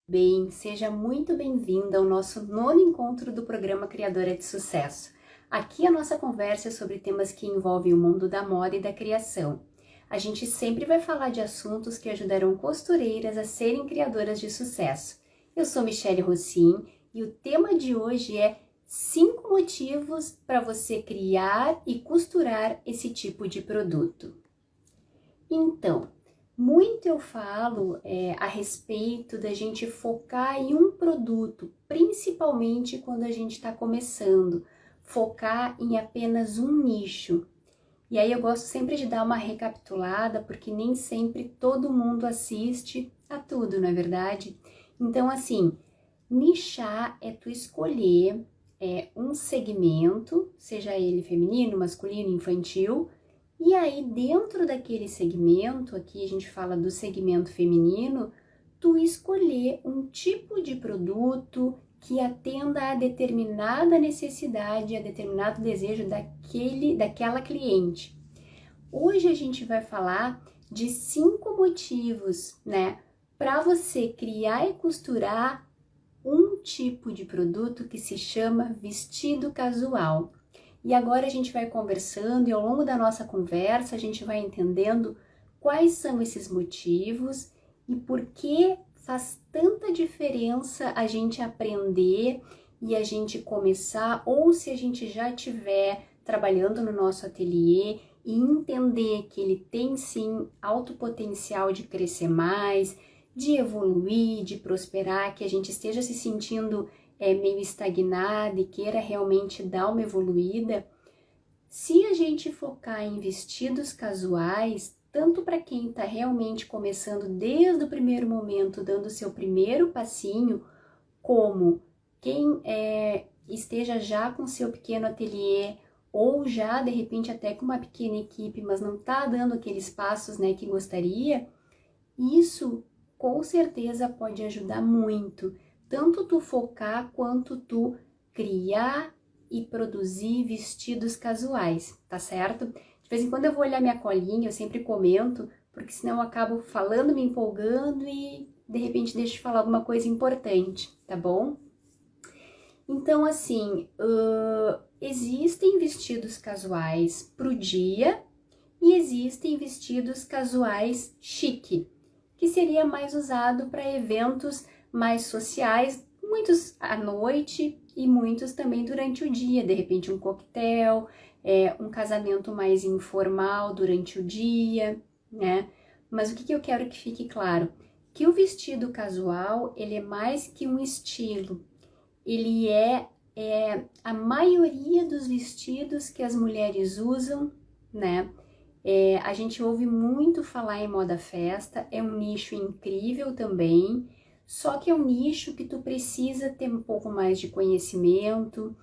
Bem, seja muito bem-vinda ao nosso nono encontro do programa Criadora de Sucesso. Aqui a nossa conversa é sobre temas que envolvem o mundo da moda e da criação. A gente sempre vai falar de assuntos que ajudarão costureiras a serem criadoras de sucesso. Eu sou Michele Rossin e o tema de hoje é 5 motivos para você criar e costurar esse tipo de produto. Então, muito eu falo a respeito da gente focar em um produto, principalmente quando a gente está começando, focar em apenas um nicho. E aí eu gosto sempre de dar uma recapitulada, porque nem sempre todo mundo assiste a tudo, não é verdade? Então, assim, nichar é tu escolher um segmento, seja ele feminino, masculino, infantil, e aí, dentro daquele segmento, aqui a gente fala do segmento feminino, tu escolher um tipo de produto que atenda a determinada necessidade, a determinado desejo daquela cliente. Hoje a gente vai falar de 5 motivos, né, para você criar e costurar um tipo de produto que se chama vestido casual. E agora a gente vai conversando e ao longo da nossa conversa a gente vai entendendo quais são esses motivos e por que faz tanta diferença a gente aprender e a gente começar, ou se a gente já estiver trabalhando no nosso ateliê e entender que ele tem sim alto potencial de crescer mais, de evoluir, de prosperar, que a gente esteja se sentindo meio estagnada e queira realmente dar uma evoluída. Se a gente focar em vestidos casuais, tanto para quem está realmente começando desde o primeiro momento, dando o seu primeiro passinho, como quem esteja já com seu pequeno ateliê ou já de repente até com uma pequena equipe, mas não está dando aqueles passos, né, que gostaria, isso com certeza pode ajudar muito, tanto tu focar quanto tu criar e produzir vestidos casuais, tá certo? De vez em quando eu vou olhar minha colinha, eu sempre comento, porque senão eu acabo falando, me empolgando e de repente deixo de falar alguma coisa importante, tá bom? Então, assim, existem vestidos casuais pro dia e existem vestidos casuais chique, que seria mais usado para eventos mais sociais, muitos à noite e muitos também durante o dia, de repente um coquetel, um casamento mais informal durante o dia, né? Mas o que eu quero que fique claro? Que o vestido casual, ele é mais que um estilo, ele é a maioria dos vestidos que as mulheres usam, né? A gente ouve muito falar em moda festa, é um nicho incrível também, só que é um nicho que tu precisa ter um pouco mais de conhecimento,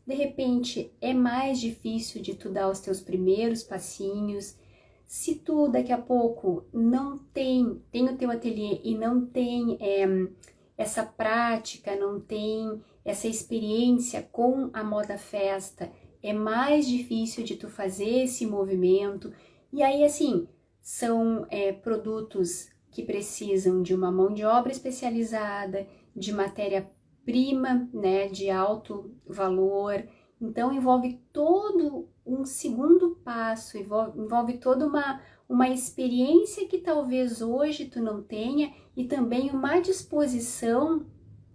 de repente é mais difícil de tu dar os teus primeiros passinhos. Se tu daqui a pouco não tem o teu ateliê e não tem essa prática, não tem essa experiência com a moda festa, é mais difícil de tu fazer esse movimento. E aí, assim, são produtos que precisam de uma mão de obra especializada, de matéria-prima, né, de alto valor. Então, envolve todo um segundo passo, envolve toda uma experiência que talvez hoje tu não tenha e também uma disposição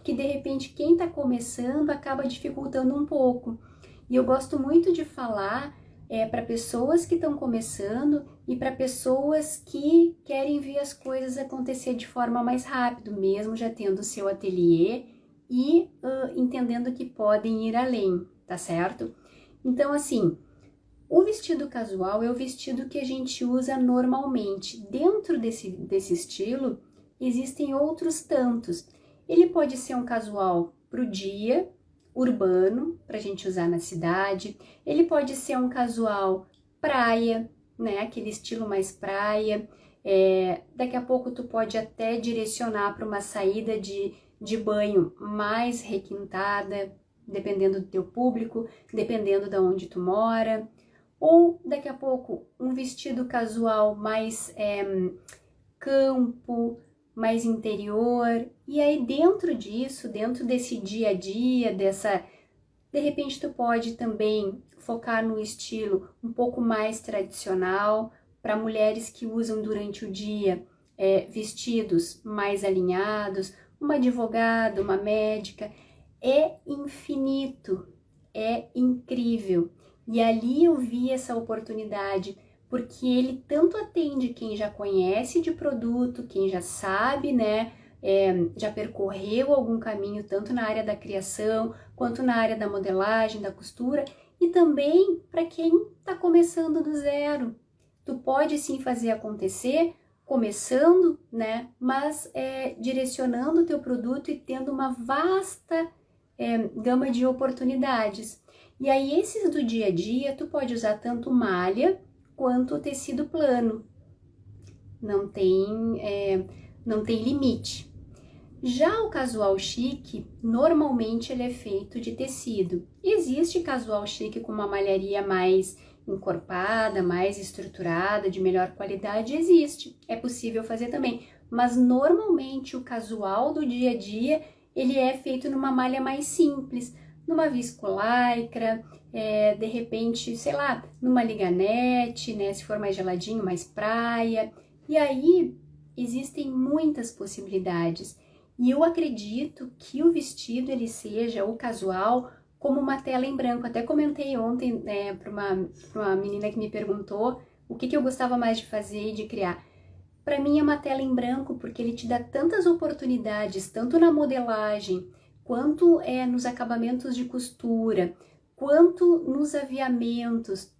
que, de repente, quem está começando acaba dificultando um pouco. E eu gosto muito de falar para pessoas que estão começando e para pessoas que querem ver as coisas acontecer de forma mais rápida, mesmo já tendo o seu ateliê e entendendo que podem ir além, tá certo? Então, assim, o vestido casual é o vestido que a gente usa normalmente. Dentro desse estilo, existem outros tantos. Ele pode ser um casual para o dia, urbano, para a gente usar na cidade. Ele pode ser um casual praia, né? Aquele estilo mais praia. Daqui a pouco tu pode até direcionar para uma saída de banho mais requintada, dependendo do teu público, dependendo de onde tu mora. Ou daqui a pouco um vestido casual mais campo, mais interior. E aí dentro disso, dentro desse dia a dia, de repente tu pode também focar no estilo um pouco mais tradicional, para mulheres que usam durante o dia vestidos mais alinhados, uma advogada, uma médica. É infinito, é incrível. E ali eu vi essa oportunidade, porque ele tanto atende quem já conhece de produto, quem já sabe, né? Já percorreu algum caminho tanto na área da criação, quanto na área da modelagem, da costura, e também para quem está começando do zero. Tu pode sim fazer acontecer, começando, né? Mas direcionando o teu produto e tendo uma vasta gama de oportunidades. E aí esses do dia a dia, tu pode usar tanto malha quanto tecido plano. Não tem limite. Já o casual chique, normalmente ele é feito de tecido. Existe casual chique com uma malharia mais encorpada, mais estruturada, de melhor qualidade, existe. É possível fazer também. Mas normalmente o casual do dia a dia, ele é feito numa malha mais simples, numa viscolaicra, de repente, sei lá, numa liganete, né? Se for mais geladinho, mais praia. E aí existem muitas possibilidades. E eu acredito que o vestido ele seja o casual como uma tela em branco. Até comentei ontem para uma menina que me perguntou o que eu gostava mais de fazer e de criar. Para mim é uma tela em branco porque ele te dá tantas oportunidades, tanto na modelagem, quanto nos acabamentos de costura, quanto nos aviamentos,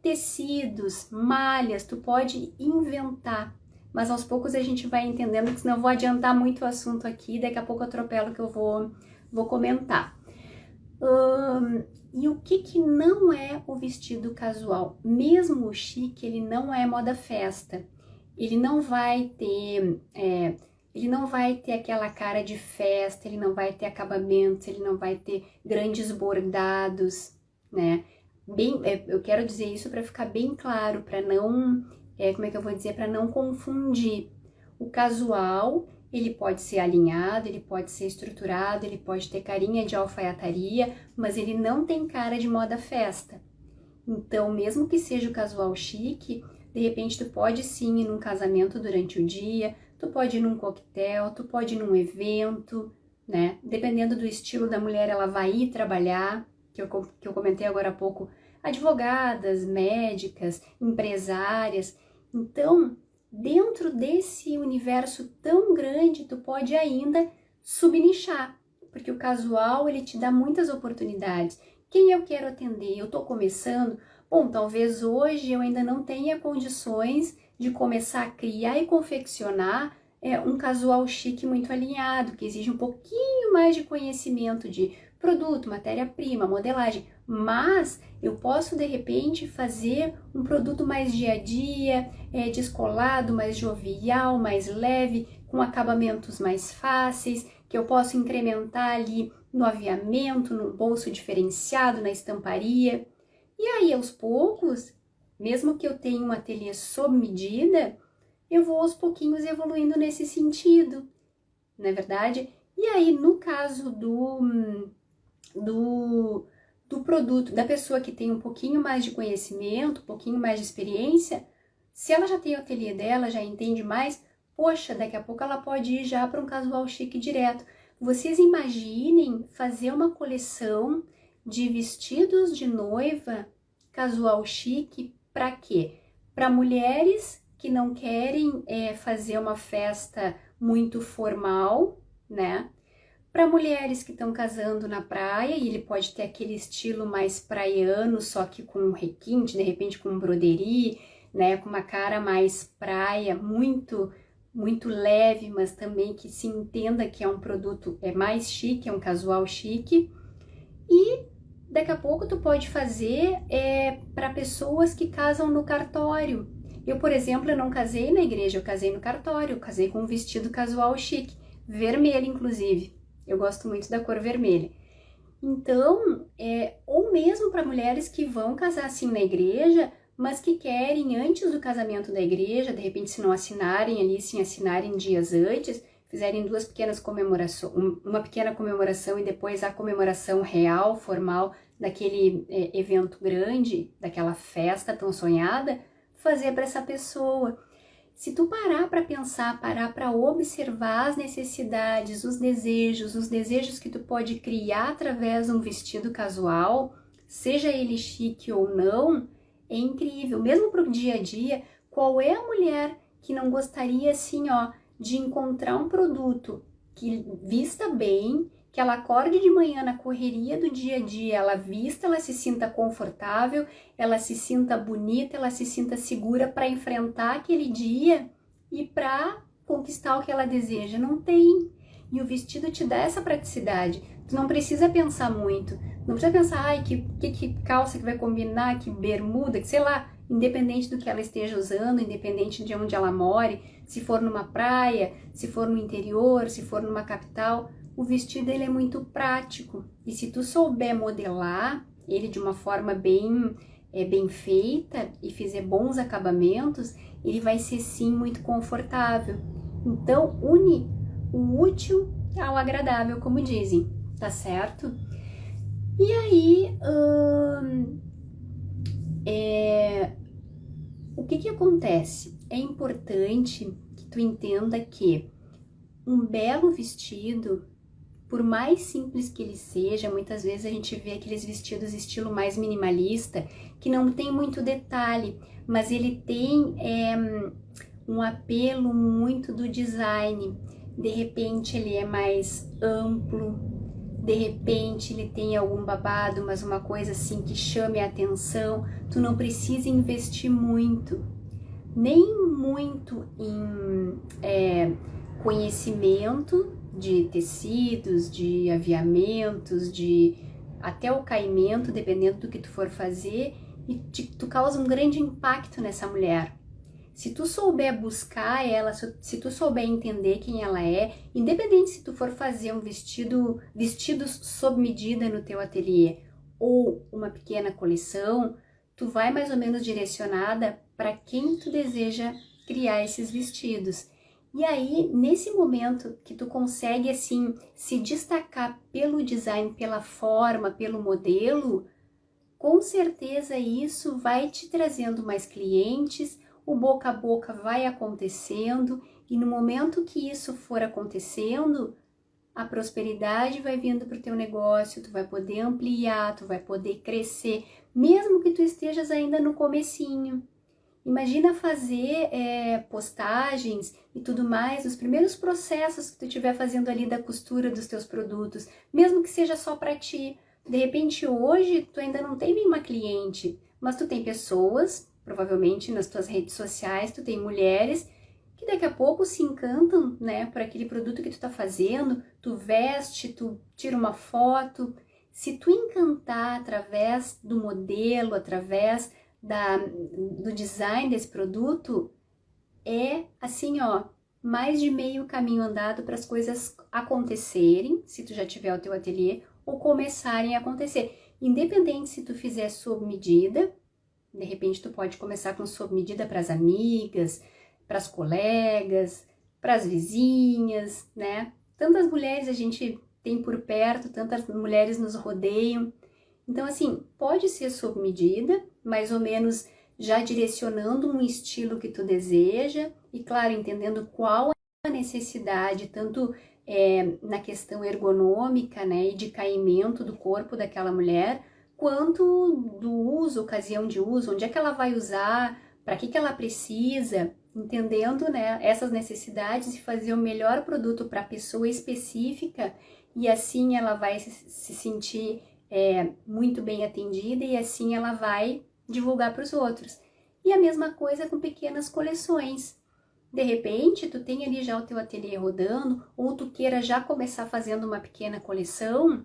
tecidos, malhas, tu pode inventar. Mas aos poucos a gente vai entendendo, que senão eu vou adiantar muito o assunto aqui, daqui a pouco eu atropelo que eu vou comentar. E o que não é o vestido casual? Mesmo o chique, ele não é moda festa. Ele não vai ter aquela cara de festa, ele não vai ter acabamentos, ele não vai ter grandes bordados, né? Eu quero dizer isso para ficar bem claro, para não... como é que eu vou dizer, para não confundir. O casual, ele pode ser alinhado, ele pode ser estruturado, ele pode ter carinha de alfaiataria, mas ele não tem cara de moda festa. Então, mesmo que seja o casual chique, de repente tu pode sim ir num casamento durante o dia, tu pode ir num coquetel, tu pode ir num evento, né? Dependendo do estilo da mulher, ela vai ir trabalhar, que eu comentei agora há pouco, advogadas, médicas, empresárias. Então, dentro desse universo tão grande, tu pode ainda subnichar, porque o casual, ele te dá muitas oportunidades. Quem eu quero atender? Eu tô começando? Bom, talvez hoje eu ainda não tenha condições de começar a criar e confeccionar um casual chique muito alinhado, que exige um pouquinho mais de conhecimento de produto, matéria-prima, modelagem, mas eu posso de repente fazer um produto mais dia a dia, descolado, mais jovial, mais leve, com acabamentos mais fáceis, que eu posso incrementar ali no aviamento, no bolso diferenciado, na estamparia. E aí, aos poucos, mesmo que eu tenha um ateliê sob medida, eu vou aos pouquinhos evoluindo nesse sentido, não é verdade? E aí, no caso do produto, da pessoa que tem um pouquinho mais de conhecimento, um pouquinho mais de experiência, se ela já tem o ateliê dela, já entende mais, poxa, daqui a pouco ela pode ir já para um casual chique direto. Vocês imaginem fazer uma coleção de vestidos de noiva casual chique para quê? Para mulheres que não querem fazer uma festa muito formal, né? Para mulheres que estão casando na praia, e ele pode ter aquele estilo mais praiano, só que com um requinte, de repente com um broderie, né? Com uma cara mais praia, muito leve, mas também que se entenda que é um produto mais chique, é um casual chique. E daqui a pouco tu pode fazer para pessoas que casam no cartório. Eu, por exemplo, eu não casei na igreja, eu casei no cartório, eu casei com um vestido casual chique, vermelho inclusive. Eu gosto muito da cor vermelha. Então, ou mesmo para mulheres que vão casar assim na igreja, mas que querem, antes do casamento da igreja, de repente se não assinarem ali, se assinarem dias antes, fizerem duas pequenas comemorações, uma pequena comemoração e depois a comemoração real, formal, daquele evento grande, daquela festa tão sonhada, fazer para essa pessoa. Se tu parar para pensar, parar para observar as necessidades, os desejos que tu pode criar através de um vestido casual, seja ele chique ou não, é incrível. Mesmo para o dia a dia, qual é a mulher que não gostaria, assim, ó, de encontrar um produto que vista bem, que ela acorde de manhã na correria do dia a dia, ela vista, ela se sinta confortável, ela se sinta bonita, ela se sinta segura para enfrentar aquele dia e para conquistar o que ela deseja. Não tem. E o vestido te dá essa praticidade. Tu não precisa pensar muito. Não precisa pensar, ai, que calça que vai combinar, que bermuda, que sei lá, independente do que ela esteja usando, independente de onde ela more, se for numa praia, se for no interior, se for numa capital, o vestido ele é muito prático. E se tu souber modelar ele de uma forma bem feita e fizer bons acabamentos, ele vai ser sim muito confortável. Então, une o útil ao agradável, como dizem, tá certo? E aí, o que acontece? É importante que tu entenda que um belo vestido, por mais simples que ele seja, muitas vezes a gente vê aqueles vestidos estilo mais minimalista, que não tem muito detalhe, mas ele tem um apelo muito do design. De repente ele é mais amplo, de repente ele tem algum babado, mas uma coisa assim que chame a atenção. Tu não precisa investir muito, nem muito em conhecimento de tecidos, de aviamentos, de até o caimento, dependendo do que tu for fazer, e tu causa um grande impacto nessa mulher. Se tu souber buscar ela, se tu souber entender quem ela é, independente se tu for fazer um vestidos sob medida no teu ateliê ou uma pequena coleção, tu vai mais ou menos direcionada para quem tu deseja criar esses vestidos. E aí, nesse momento que tu consegue, assim, se destacar pelo design, pela forma, pelo modelo, com certeza isso vai te trazendo mais clientes, o boca a boca vai acontecendo, e no momento que isso for acontecendo, a prosperidade vai vindo para o teu negócio, tu vai poder ampliar, tu vai poder crescer, mesmo que tu estejas ainda no comecinho. Imagina fazer postagens e tudo mais, os primeiros processos que tu estiver fazendo ali da costura dos teus produtos, mesmo que seja só para ti. De repente hoje tu ainda não tem nenhuma cliente, mas tu tem pessoas, provavelmente nas tuas redes sociais, tu tem mulheres que daqui a pouco se encantam, né, por aquele produto que tu tá fazendo, tu veste, tu tira uma foto. Se tu encantar através do modelo, através do design desse produto, é assim, ó, mais de meio caminho andado para as coisas acontecerem, se tu já tiver o teu ateliê, ou começarem a acontecer. Independente se tu fizer sob medida, de repente tu pode começar com sob medida para as amigas, para as colegas, para as vizinhas, né? Tantas mulheres a gente tem por perto, tantas mulheres nos rodeiam. Então, assim, pode ser sob medida, mais ou menos já direcionando um estilo que tu deseja e, claro, entendendo qual é a necessidade, tanto na questão ergonômica, né, e de caimento do corpo daquela mulher, quanto do uso, ocasião de uso, onde é que ela vai usar, para que ela precisa, entendendo, né, essas necessidades e fazer o melhor produto para a pessoa específica, e assim ela vai se sentir muito bem atendida e assim ela vai divulgar para os outros. E a mesma coisa com pequenas coleções. De repente, tu tem ali já o teu ateliê rodando, ou tu queira já começar fazendo uma pequena coleção,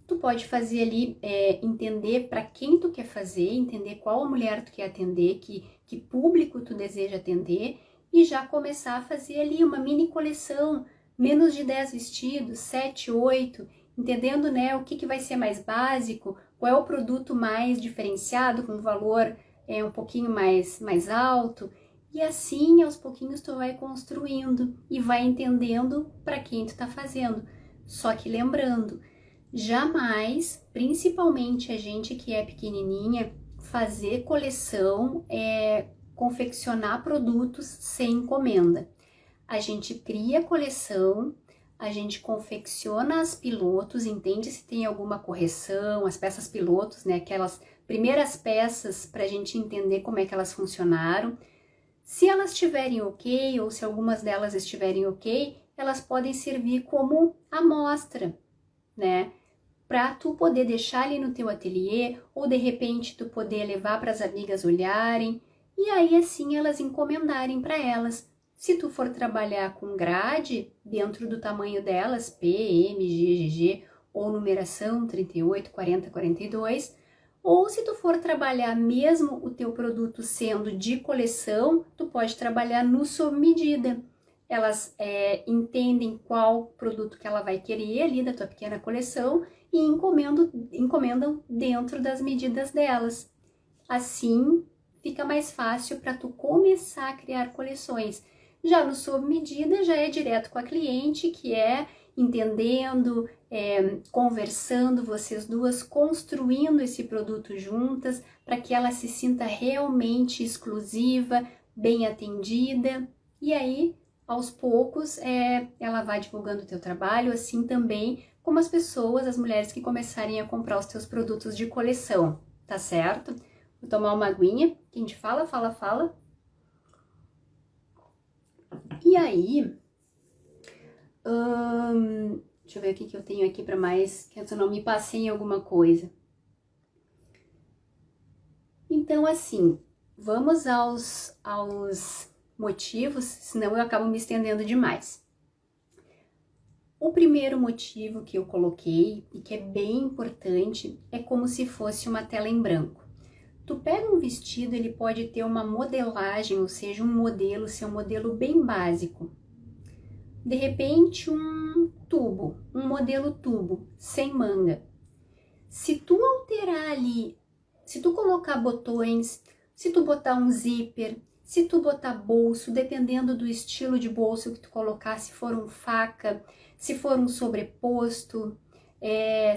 tu pode fazer ali, entender para quem tu quer fazer, entender qual a mulher tu quer atender, que público tu deseja atender, e já começar a fazer ali uma mini coleção, menos de 10 vestidos, 7, 8, entendendo, né, o que vai ser mais básico, qual é o produto mais diferenciado, com valor um pouquinho mais alto, e assim aos pouquinhos tu vai construindo e vai entendendo para quem tu tá fazendo. Só que lembrando, jamais, principalmente a gente que é pequenininha, fazer coleção confeccionar produtos sem encomenda. A gente cria coleção, a gente confecciona as pilotos, entende se tem alguma correção, as peças pilotos, né? Aquelas primeiras peças para a gente entender como é que elas funcionaram. Se elas estiverem ok, ou se algumas delas estiverem ok, elas podem servir como amostra, né? Para tu poder deixar ali no teu ateliê, ou de repente tu poder levar para as amigas olharem, e aí assim elas encomendarem para elas. Se tu for trabalhar com grade, dentro do tamanho delas, P, M, G, GG, ou numeração 38, 40, 42, ou se tu for trabalhar mesmo o teu produto sendo de coleção, tu pode trabalhar no sob medida. Elas entendem qual produto que ela vai querer ali da tua pequena coleção e encomendam dentro das medidas delas. Assim, fica mais fácil para tu começar a criar coleções. Já no sob medida, já é direto com a cliente, que é entendendo, conversando, vocês duas construindo esse produto juntas, para que ela se sinta realmente exclusiva, bem atendida. E aí, aos poucos, ela vai divulgando o teu trabalho, assim também como as pessoas, as mulheres que começarem a comprar os teus produtos de coleção, tá certo? Vou tomar uma aguinha, que a gente fala. E aí, deixa eu ver o que eu tenho aqui para mais, que eu não me passei em alguma coisa. Então, assim, vamos aos motivos, senão eu acabo me estendendo demais. O primeiro motivo que eu coloquei, e que é bem importante, é como se fosse uma tela em branco. Tu pega um vestido, ele pode ter uma modelagem, ou seja, um modelo, ser um modelo bem básico. De repente, um modelo tubo, sem manga. Se tu alterar ali, se tu colocar botões, se tu botar um zíper, se tu botar bolso, dependendo do estilo de bolso que tu colocar, se for um faca, se for um sobreposto,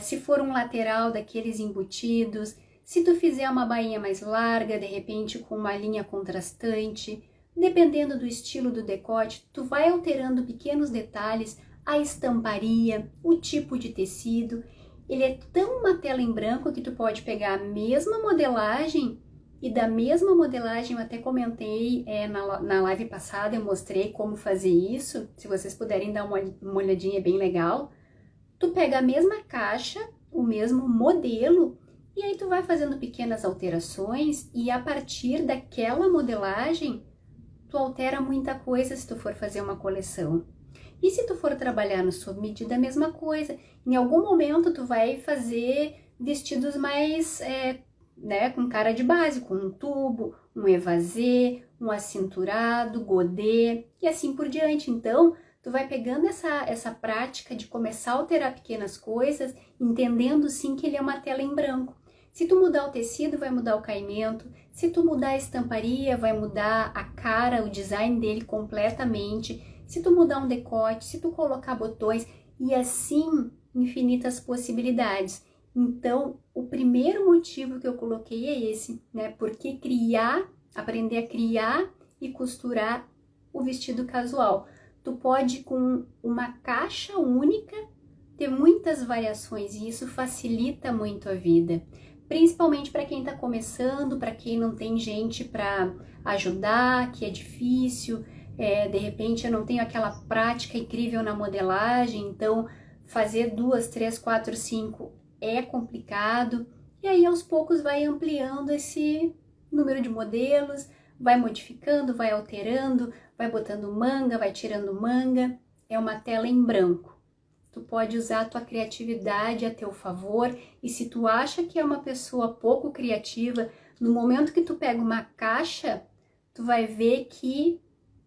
se for um lateral daqueles embutidos, se tu fizer uma bainha mais larga, de repente com uma linha contrastante, dependendo do estilo do decote, tu vai alterando pequenos detalhes, a estamparia, o tipo de tecido. Ele é tão uma tela em branco que tu pode pegar a mesma modelagem, e da mesma modelagem eu até comentei na live passada, eu mostrei como fazer isso, se vocês puderem dar uma olhadinha, é bem legal. Tu pega a mesma caixa, o mesmo modelo, e aí tu vai fazendo pequenas alterações, e a partir daquela modelagem, tu altera muita coisa se tu for fazer uma coleção. E se tu for trabalhar no sob medida, a mesma coisa. Em algum momento tu vai fazer vestidos mais, com cara de básico, um tubo, um evasê, um acinturado, godê e assim por diante. Então, tu vai pegando essa prática de começar a alterar pequenas coisas, entendendo sim que ele é uma tela em branco. Se tu mudar o tecido, vai mudar o caimento. Se tu mudar a estamparia, vai mudar a cara, o design dele completamente. Se tu mudar um decote, se tu colocar botões, e assim infinitas possibilidades. Então, o primeiro motivo que eu coloquei é esse, né? Porque aprender a criar e costurar o vestido casual. Tu pode, com uma caixa única, ter muitas variações e isso facilita muito a vida. Principalmente para quem está começando, para quem não tem gente para ajudar, que é difícil, de repente eu não tenho aquela prática incrível na modelagem, então fazer 2, 3, 4, 5 é complicado, e aí aos poucos vai ampliando esse número de modelos, vai modificando, vai alterando, vai botando manga, vai tirando manga, é uma tela em branco. Tu pode usar a tua criatividade a teu favor, e se tu acha que é uma pessoa pouco criativa, no momento que tu pega uma caixa, tu vai ver que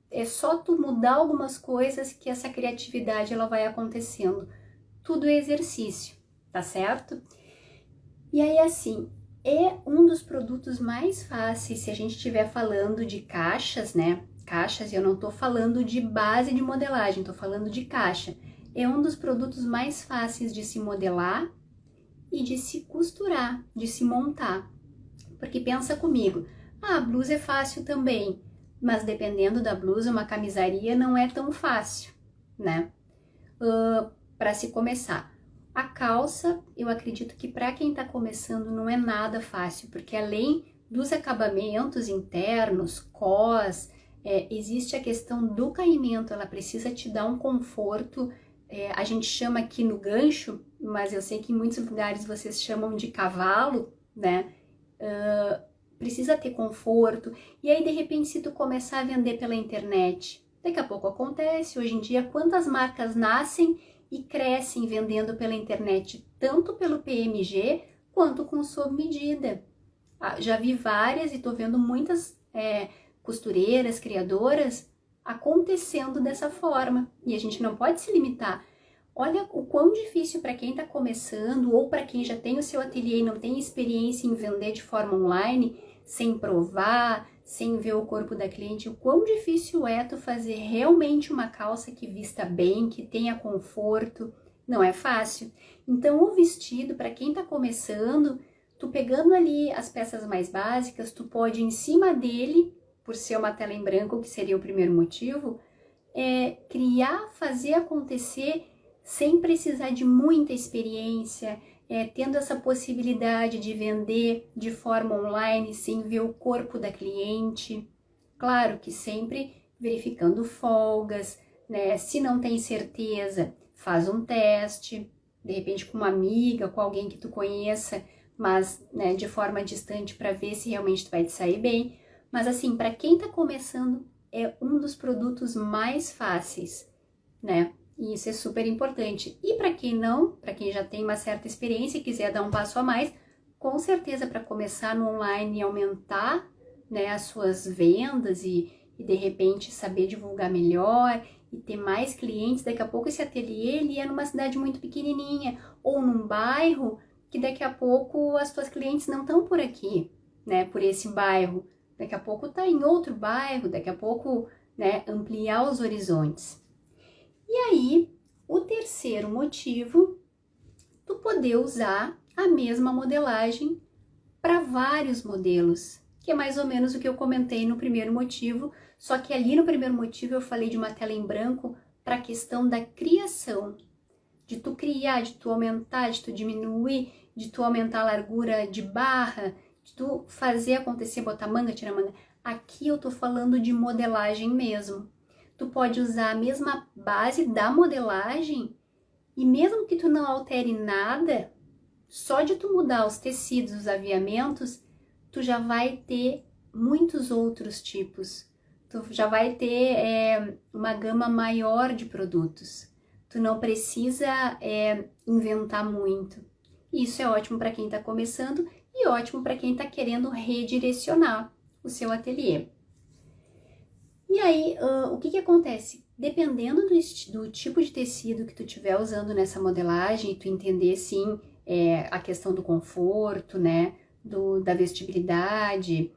é só tu mudar algumas coisas que essa criatividade ela vai acontecendo. Tudo é exercício, tá certo? E aí assim, É um dos produtos mais fáceis se a gente estiver falando de caixas, né? Caixas, eu não estou falando de base de modelagem, estou falando de caixa. É um dos produtos mais fáceis de se modelar e de se costurar, de se montar. Porque pensa comigo, a blusa é fácil também, mas dependendo da blusa, uma camisaria não é tão fácil, né? Para se começar. A calça, eu acredito que para quem está começando não é nada fácil, porque além dos acabamentos internos, cós, existe a questão do caimento, ela precisa te dar um conforto, a gente chama aqui no gancho, mas eu sei que em muitos lugares vocês chamam de cavalo, né? Precisa ter conforto, e aí de repente se tu começar a vender pela internet, daqui a pouco acontece, hoje em dia quantas marcas nascem e crescem vendendo pela internet, tanto pelo PMG quanto com sob medida. Já vi várias e tô vendo muitas costureiras, criadoras acontecendo dessa forma, e a gente não pode se limitar. Olha o quão difícil para quem está começando ou para quem já tem o seu ateliê e não tem experiência em vender de forma online, sem provar, sem ver o corpo da cliente, o quão difícil é tu fazer realmente uma calça que vista bem, que tenha conforto. Não é fácil. Então o vestido, para quem está começando, tu pegando ali as peças mais básicas, tu pode em cima dele, por ser uma tela em branco, que seria o primeiro motivo, criar, fazer acontecer sem precisar de muita experiência, tendo essa possibilidade de vender de forma online sem ver o corpo da cliente. Claro que sempre verificando folgas, né? Se não tem certeza, faz um teste, de repente com uma amiga, com alguém que tu conheça, mas né, de forma distante para ver se realmente tu vai te sair bem. Mas assim, para quem tá começando, é um dos produtos mais fáceis, né? E isso é super importante. E para quem não, para quem já tem uma certa experiência e quiser dar um passo a mais, com certeza para começar no online e aumentar, né, as suas vendas e de repente saber divulgar melhor e ter mais clientes, daqui a pouco esse ateliê ele é numa cidade muito pequenininha ou num bairro que daqui a pouco as tuas clientes não estão por aqui, né, por esse bairro. Daqui a pouco tá em outro bairro, daqui a pouco, né, ampliar os horizontes. E aí, o terceiro motivo, tu poder usar a mesma modelagem para vários modelos, que é mais ou menos o que eu comentei no primeiro motivo, só que ali no primeiro motivo eu falei de uma tela em branco para a questão da criação, de tu criar, de tu aumentar, de tu diminuir, de tu aumentar a largura de barra, de tu fazer acontecer, botar manga, tirar manga. Aqui eu tô falando de modelagem mesmo. Tu pode usar a mesma base da modelagem e mesmo que tu não altere nada, só de tu mudar os tecidos, os aviamentos, tu já vai ter muitos outros tipos. Tu já vai ter uma gama maior de produtos. Tu não precisa inventar muito. Isso é ótimo para quem está começando e ótimo para quem está querendo redirecionar o seu ateliê. E aí, o que acontece? Dependendo do tipo de tecido que tu estiver usando nessa modelagem, tu entender, sim, a questão do conforto, né, da vestibilidade,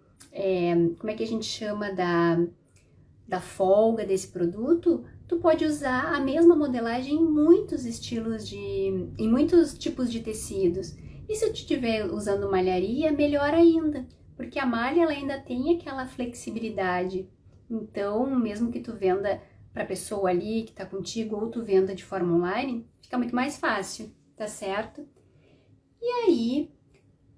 como é que a gente chama da folga desse produto, tu pode usar a mesma modelagem em muitos estilos em muitos tipos de tecidos. E se tu estiver usando malharia, melhor ainda, porque a malha ela ainda tem aquela flexibilidade. Então, mesmo que tu venda para a pessoa ali que está contigo ou tu venda de forma online, fica muito mais fácil, tá certo? E aí,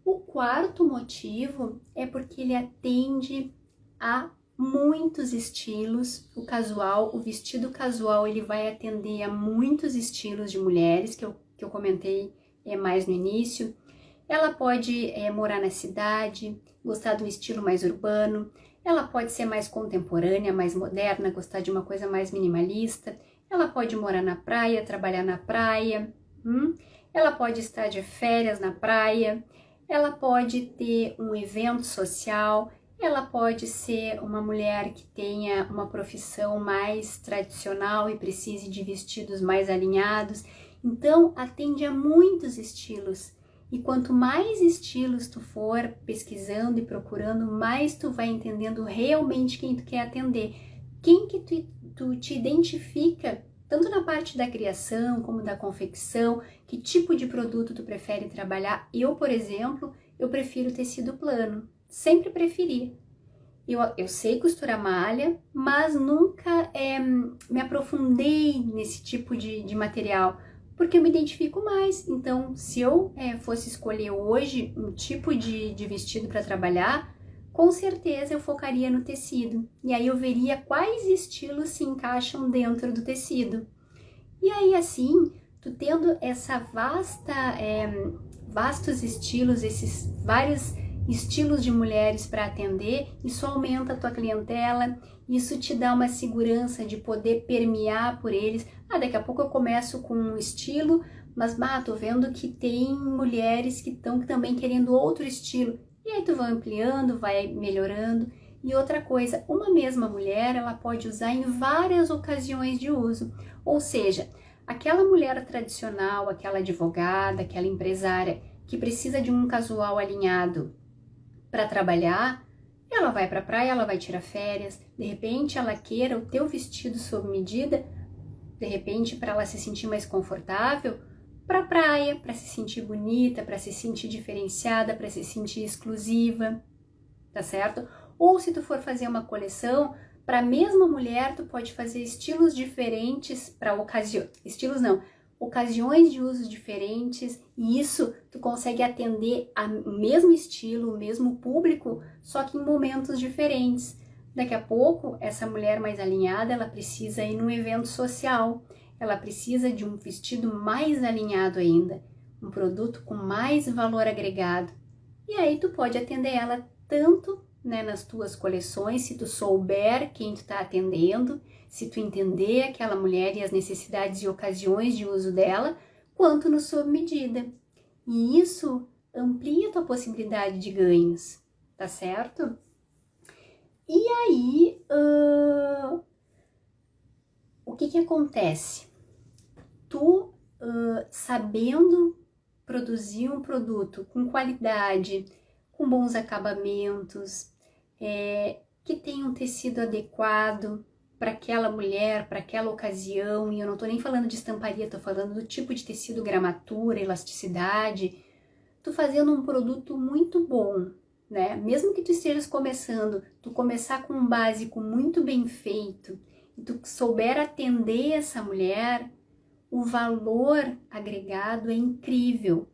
o quarto motivo é porque ele atende a muitos estilos. O casual, o vestido casual, ele vai atender a muitos estilos de mulheres, que eu comentei mais no início. Ela pode morar na cidade, gostar de um estilo mais urbano. Ela pode ser mais contemporânea, mais moderna, gostar de uma coisa mais minimalista. Ela pode morar na praia, trabalhar na praia. Ela pode estar de férias na praia. Ela pode ter um evento social. Ela pode ser uma mulher que tenha uma profissão mais tradicional e precise de vestidos mais alinhados. Então, atende a muitos estilos. E quanto mais estilos tu for pesquisando e procurando, mais tu vai entendendo realmente quem tu quer atender. Quem que tu te identifica, tanto na parte da criação como da confecção, que tipo de produto tu prefere trabalhar. Eu, por exemplo, eu prefiro tecido plano, sempre preferi. Eu sei costurar malha, mas nunca me aprofundei nesse tipo de material, porque eu me identifico mais. Então, se eu fosse escolher hoje um tipo de vestido para trabalhar, com certeza eu focaria no tecido. E aí eu veria quais estilos se encaixam dentro do tecido. E aí, assim, tu tendo essa vastos estilos, esses vários estilos de mulheres para atender, isso aumenta a tua clientela, isso te dá uma segurança de poder permear por eles. Daqui a pouco eu começo com um estilo, mas tô vendo que tem mulheres que estão também querendo outro estilo. E aí tu vai ampliando, vai melhorando. E outra coisa, uma mesma mulher, ela pode usar em várias ocasiões de uso. Ou seja, aquela mulher tradicional, aquela advogada, aquela empresária que precisa de um casual alinhado para trabalhar, ela vai para a praia, ela vai tirar férias, de repente ela queira o teu vestido sob medida, de repente para ela se sentir mais confortável, para a praia, para se sentir bonita, para se sentir diferenciada, para se sentir exclusiva, tá certo? Ou se tu for fazer uma coleção, para a mesma mulher tu pode fazer estilos diferentes para ocasiões, ocasiões de uso diferentes, e isso tu consegue atender o mesmo estilo, o mesmo público, só que em momentos diferentes. Daqui a pouco, essa mulher mais alinhada, ela precisa ir num evento social, ela precisa de um vestido mais alinhado ainda, um produto com mais valor agregado. E aí tu pode atender ela tanto nas tuas coleções, se tu souber quem tu está atendendo, se tu entender aquela mulher e as necessidades e ocasiões de uso dela, quanto no sob medida. E isso amplia a tua possibilidade de ganhos, tá certo? E aí, o que acontece? Tu, sabendo produzir um produto com qualidade, com bons acabamentos, que tenha um tecido adequado para aquela mulher, para aquela ocasião, e eu não estou nem falando de estamparia, estou falando do tipo de tecido, gramatura, elasticidade, tu fazendo um produto muito bom, né? Mesmo que tu estejas começando, tu começar com um básico muito bem feito, e tu souber atender essa mulher, o valor agregado é incrível.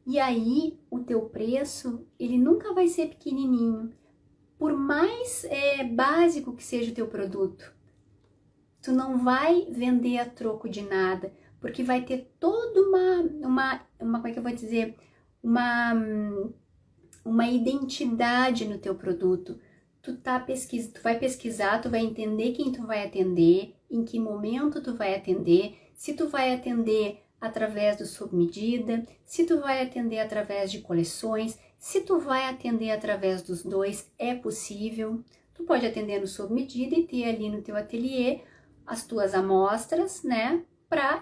E aí, o teu preço, ele nunca vai ser pequenininho. Por mais básico que seja o teu produto, tu não vai vender a troco de nada, porque vai ter toda como é que eu vou dizer, uma identidade no teu produto. Tu vai pesquisar, tu vai entender quem tu vai atender, em que momento tu vai atender, se tu vai atender através do sob medida, se tu vai atender através de coleções, se tu vai atender através dos dois, é possível. Tu pode atender no sob medida e ter ali no teu ateliê as tuas amostras, né?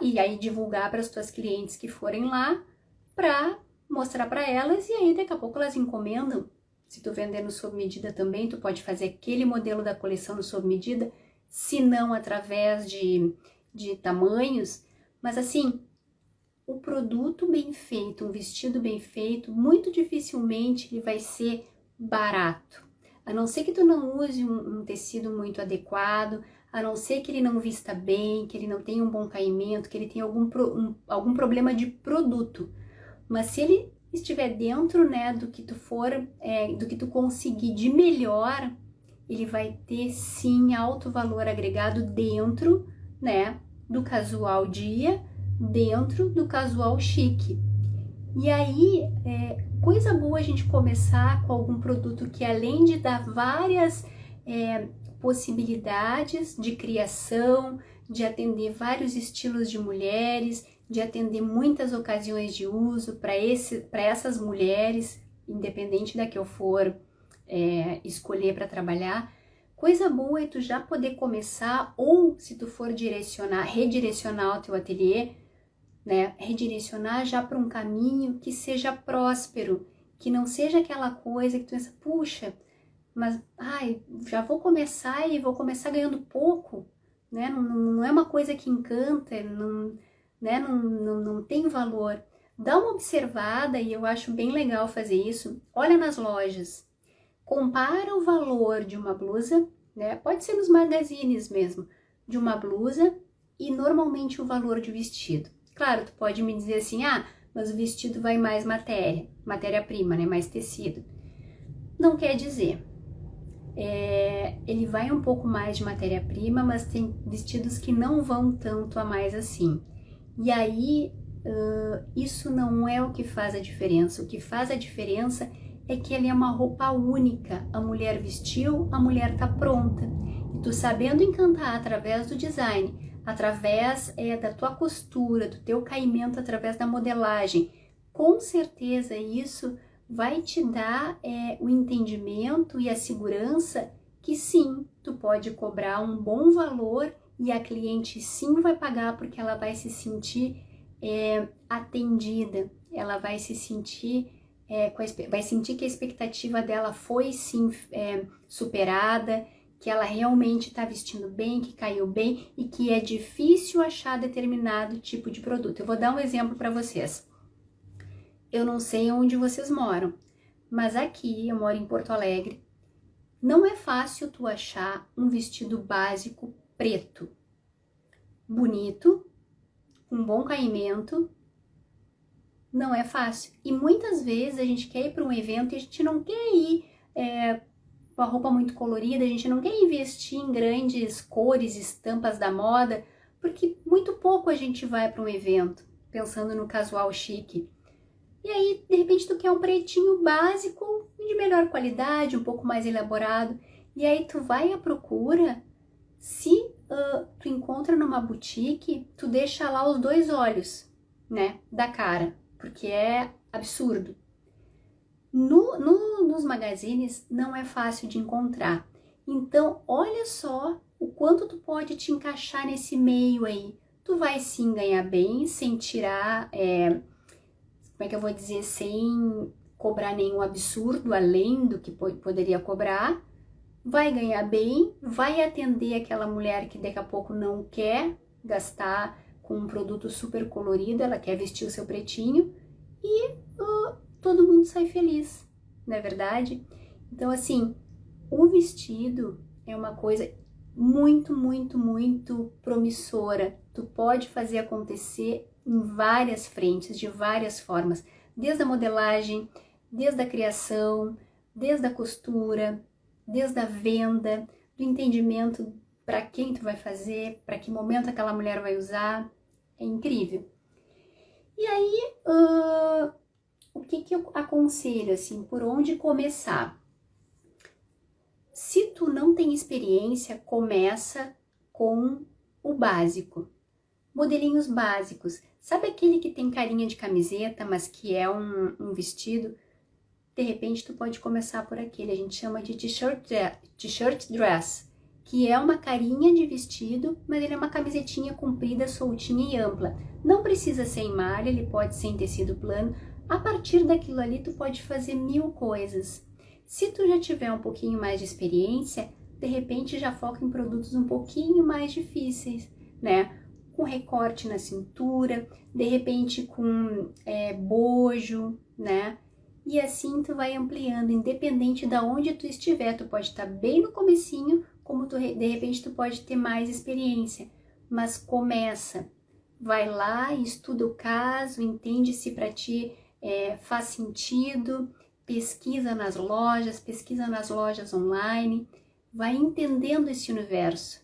E aí divulgar para as tuas clientes que forem lá, para mostrar para elas, e aí daqui a pouco elas encomendam. Se tu vender no sob medida também, tu pode fazer aquele modelo da coleção no sob medida, se não através de tamanhos, mas assim, o produto bem feito, um vestido bem feito, muito dificilmente ele vai ser barato. A não ser que tu não use um tecido muito adequado, a não ser que ele não vista bem, que ele não tenha um bom caimento, que ele tenha algum problema de produto. Mas se ele estiver dentro, do que tu do que tu conseguir de melhor, ele vai ter sim alto valor agregado dentro, do casual dia, dentro do casual chique. E aí, coisa boa a gente começar com algum produto que, além de dar várias possibilidades de criação, de atender vários estilos de mulheres, de atender muitas ocasiões de uso para essas mulheres, independente da que eu for escolher para trabalhar. Coisa boa é tu já poder começar, ou se tu for redirecionar o teu ateliê, né? Redirecionar já para um caminho que seja próspero, que não seja aquela coisa que tu pensa, puxa, mas já vou começar e vou começar ganhando pouco, né? Não é uma coisa que encanta, não tem valor. Dá uma observada, e eu acho bem legal fazer isso. Olha nas lojas, compara o valor de uma blusa, né? Pode ser nos magazines mesmo, de uma blusa e normalmente o valor de um vestido. Claro, tu pode me dizer assim, mas o vestido vai mais matéria-prima, né? Mais tecido. Não quer dizer. Ele vai um pouco mais de matéria-prima, mas tem vestidos que não vão tanto a mais assim. E aí, isso não é o que faz a diferença. O que faz a diferença é que ele é uma roupa única. A mulher vestiu, a mulher tá pronta. E tu sabendo encantar através do design, através da tua costura, do teu caimento, através da modelagem, com certeza isso vai te dar o entendimento e a segurança que sim, tu pode cobrar um bom valor e a cliente sim vai pagar porque ela vai se sentir atendida, ela vai se sentir, vai sentir que a expectativa dela foi sim superada, que ela realmente está vestindo bem, que caiu bem e que é difícil achar determinado tipo de produto. Eu vou dar um exemplo para vocês. Eu não sei onde vocês moram, mas aqui eu moro em Porto Alegre. Não é fácil tu achar um vestido básico preto, bonito, com bom caimento. Não é fácil. E muitas vezes a gente quer ir para um evento e a gente não quer ir com a roupa muito colorida, a gente não quer investir em grandes cores, estampas da moda, porque muito pouco a gente vai para um evento, pensando no casual chique. E aí, de repente, tu quer um pretinho básico de melhor qualidade, um pouco mais elaborado. E aí tu vai à procura, se tu encontra numa boutique, tu deixa lá os dois olhos, né, da cara, porque é absurdo. Nos magazines não é fácil de encontrar. Então, olha só o quanto tu pode te encaixar nesse meio aí. Tu vai sim ganhar bem, sem tirar... como é que eu vou dizer, sem cobrar nenhum absurdo além do que poderia cobrar, vai ganhar bem, vai atender aquela mulher que daqui a pouco não quer gastar com um produto super colorido, ela quer vestir o seu pretinho e todo mundo sai feliz, não é verdade? Então, assim, o vestido é uma coisa muito, muito, muito promissora. Tu pode fazer acontecer em várias frentes, de várias formas, desde a modelagem, desde a criação, desde a costura, desde a venda, do entendimento para quem tu vai fazer, para que momento aquela mulher vai usar, é incrível. E aí, o que eu aconselho, assim, por onde começar? Se tu não tem experiência, começa com o básico. Modelinhos básicos. Sabe aquele que tem carinha de camiseta, mas que é um vestido? De repente, tu pode começar por aquele. A gente chama de t-shirt dress, que é uma carinha de vestido, mas ele é uma camisetinha comprida, soltinha e ampla. Não precisa ser em malha, ele pode ser em tecido plano. A partir daquilo ali, tu pode fazer 1000 coisas. Se tu já tiver um pouquinho mais de experiência, de repente já foca em produtos um pouquinho mais difíceis, né? Com recorte na cintura, de repente com bojo, né? E assim tu vai ampliando, independente de onde tu estiver. Tu pode estar bem no comecinho, como de repente tu pode ter mais experiência. Mas começa, vai lá, estuda o caso, entende se para ti faz sentido, pesquisa nas lojas online, vai entendendo esse universo.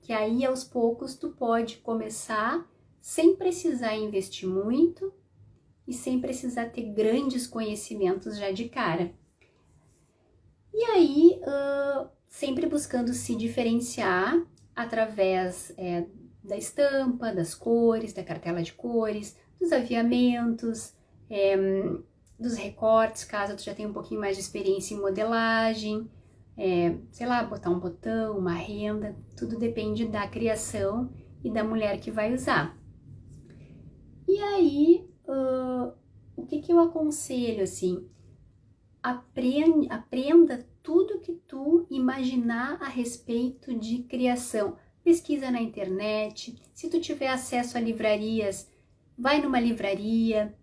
Que aí aos poucos tu pode começar sem precisar investir muito e sem precisar ter grandes conhecimentos já de cara. E aí, sempre buscando se diferenciar através da estampa, das cores, da cartela de cores, dos aviamentos, dos recortes, caso tu já tenha um pouquinho mais de experiência em modelagem, sei lá, botar um botão, uma renda, tudo depende da criação e da mulher que vai usar. E aí, o que eu aconselho, assim? Aprenda tudo que tu imaginar a respeito de criação. Pesquisa na internet, se tu tiver acesso a livrarias, vai numa livraria,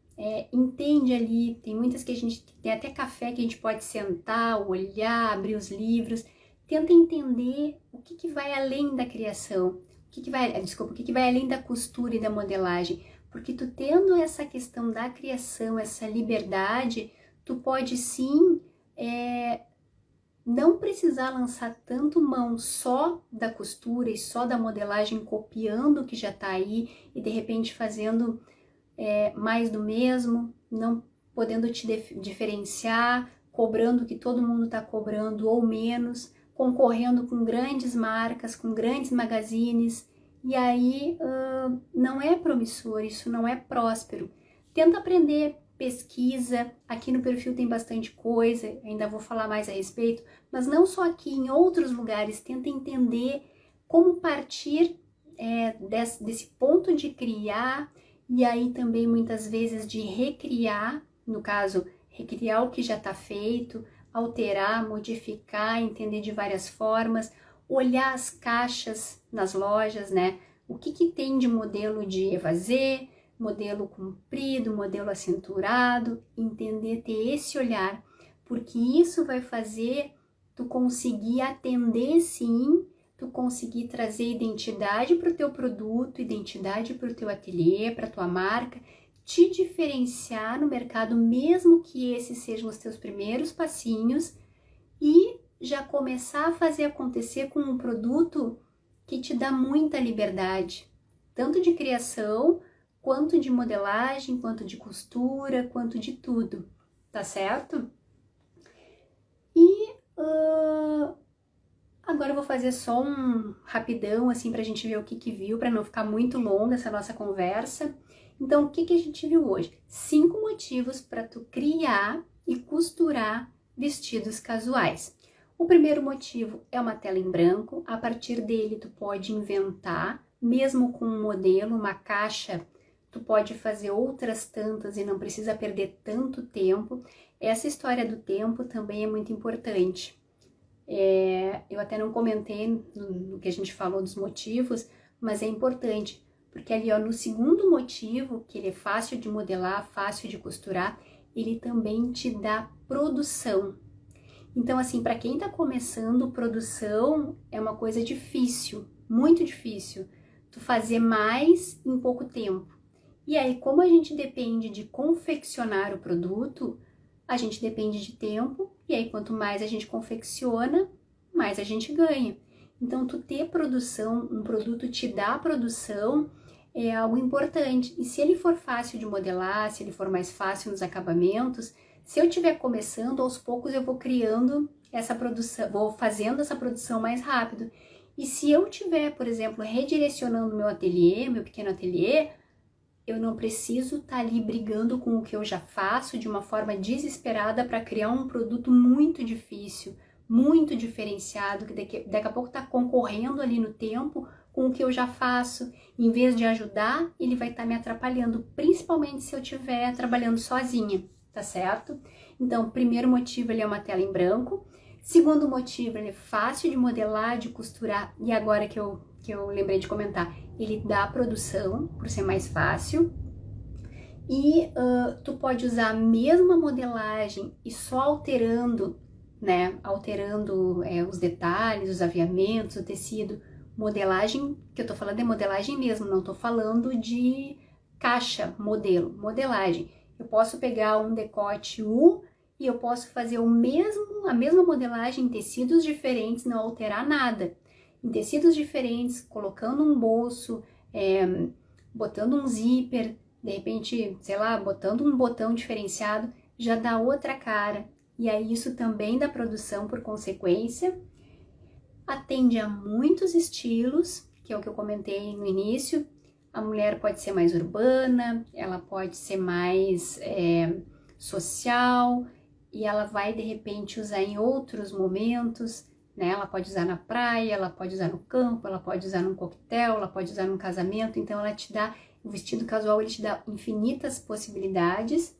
entende ali, tem muitas que a gente, tem até café que a gente pode sentar, olhar, abrir os livros, tenta entender o que vai além da criação, o que vai além da costura e da modelagem, porque tu tendo essa questão da criação, essa liberdade, tu pode sim não precisar lançar tanto mão só da costura e só da modelagem, copiando o que já tá aí e de repente fazendo mais do mesmo, não podendo te diferenciar, cobrando o que todo mundo tá cobrando ou menos, concorrendo com grandes marcas, com grandes magazines, e aí não é promissor, isso não é próspero. Tenta aprender, pesquisa, aqui no perfil tem bastante coisa, ainda vou falar mais a respeito, mas não só aqui, em outros lugares, tenta entender como partir desse ponto de criar, e aí também muitas vezes de recriar, no caso, recriar o que já está feito, alterar, modificar, entender de várias formas, olhar as caixas nas lojas, né? O que tem de modelo de evasê, modelo comprido, modelo acinturado, entender, ter esse olhar, porque isso vai fazer tu conseguir atender sim, tu conseguir trazer identidade para o teu produto, identidade para o teu ateliê, para a tua marca, te diferenciar no mercado, mesmo que esses sejam os teus primeiros passinhos, e já começar a fazer acontecer com um produto que te dá muita liberdade, tanto de criação, quanto de modelagem, quanto de costura, quanto de tudo, tá certo? E agora eu vou fazer só um rapidão, assim, pra gente ver o que viu, pra não ficar muito longa essa nossa conversa. Então, o que a gente viu hoje? 5 motivos para tu criar e costurar vestidos casuais. O primeiro motivo é uma tela em branco, a partir dele tu pode inventar, mesmo com um modelo, uma caixa, tu pode fazer outras tantas e não precisa perder tanto tempo. Essa história do tempo também é muito importante. Eu até não comentei no que a gente falou dos motivos, mas é importante, porque ali ó, no segundo motivo, que ele é fácil de modelar, fácil de costurar, ele também te dá produção. Então assim, para quem tá começando, produção é uma coisa difícil, muito difícil, tu fazer mais em pouco tempo. E aí, como a gente depende de confeccionar o produto, a gente depende de tempo, e aí quanto mais a gente confecciona, mais a gente ganha. Então, tu ter produção, um produto te dá produção, é algo importante. E se ele for fácil de modelar, se ele for mais fácil nos acabamentos, se eu estiver começando, aos poucos eu vou criando essa produção, vou fazendo essa produção mais rápido. E se eu estiver, por exemplo, redirecionando meu ateliê, meu pequeno ateliê, eu não preciso estar ali brigando com o que eu já faço de uma forma desesperada para criar um produto muito difícil, muito diferenciado, que daqui a pouco está concorrendo ali no tempo com o que eu já faço. Em vez de ajudar, ele vai estar me atrapalhando, principalmente se eu estiver trabalhando sozinha, tá certo? Então, o primeiro motivo ele é uma tela em branco. Segundo motivo, ele é fácil de modelar, de costurar, e agora que eu lembrei de comentar, ele dá produção, por ser mais fácil, e tu pode usar a mesma modelagem e só alterando, né, alterando os detalhes, os aviamentos, o tecido. Modelagem, que eu tô falando é modelagem mesmo, não tô falando de caixa, modelo, modelagem. Eu posso pegar um decote U e eu posso fazer a mesma modelagem em tecidos diferentes, não alterar nada. Em tecidos diferentes, colocando um bolso, botando um zíper, de repente, sei lá, botando um botão diferenciado, já dá outra cara. E aí isso também dá produção por consequência. Atende a muitos estilos, que é o que eu comentei no início. A mulher pode ser mais urbana, ela pode ser mais social, e ela vai de repente usar em outros momentos, né? Ela pode usar na praia, ela pode usar no campo, ela pode usar num coquetel, ela pode usar num casamento, então ela te dá O vestido casual, ele te dá infinitas possibilidades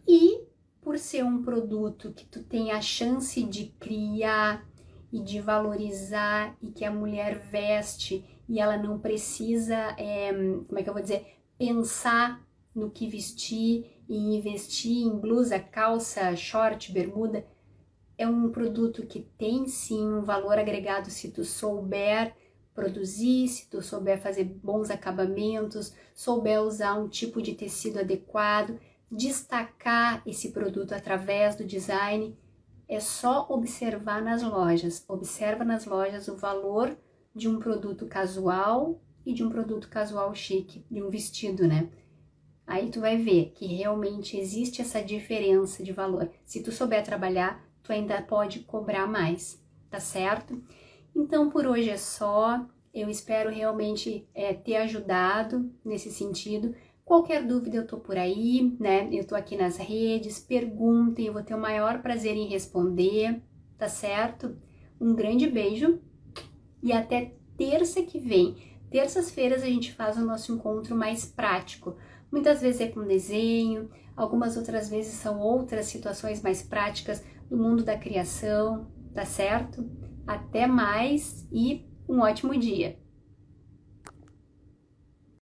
e por ser um produto que tu tem a chance de criar e de valorizar e que a mulher veste e ela não precisa, como é que eu vou dizer, pensar no que vestir e investir em blusa, calça, short, bermuda, é um produto que tem sim um valor agregado se tu souber produzir, se tu souber fazer bons acabamentos, souber usar um tipo de tecido adequado, destacar esse produto através do design. É só observar nas lojas, observa nas lojas o valor de um produto casual e de um produto casual chique, de um vestido, né? Aí tu vai ver que realmente existe essa diferença de valor. Se tu souber trabalhar, tu ainda pode cobrar mais, tá certo? Então por hoje é só, eu espero realmente ter ajudado nesse sentido. Qualquer dúvida eu tô por aí, né? Eu tô aqui nas redes, perguntem, eu vou ter o maior prazer em responder, tá certo? Um grande beijo e até terça que vem. Terças-feiras a gente faz o nosso encontro mais prático. Muitas vezes é com desenho, algumas outras vezes são outras situações mais práticas do mundo da criação, tá certo? Até mais e um ótimo dia!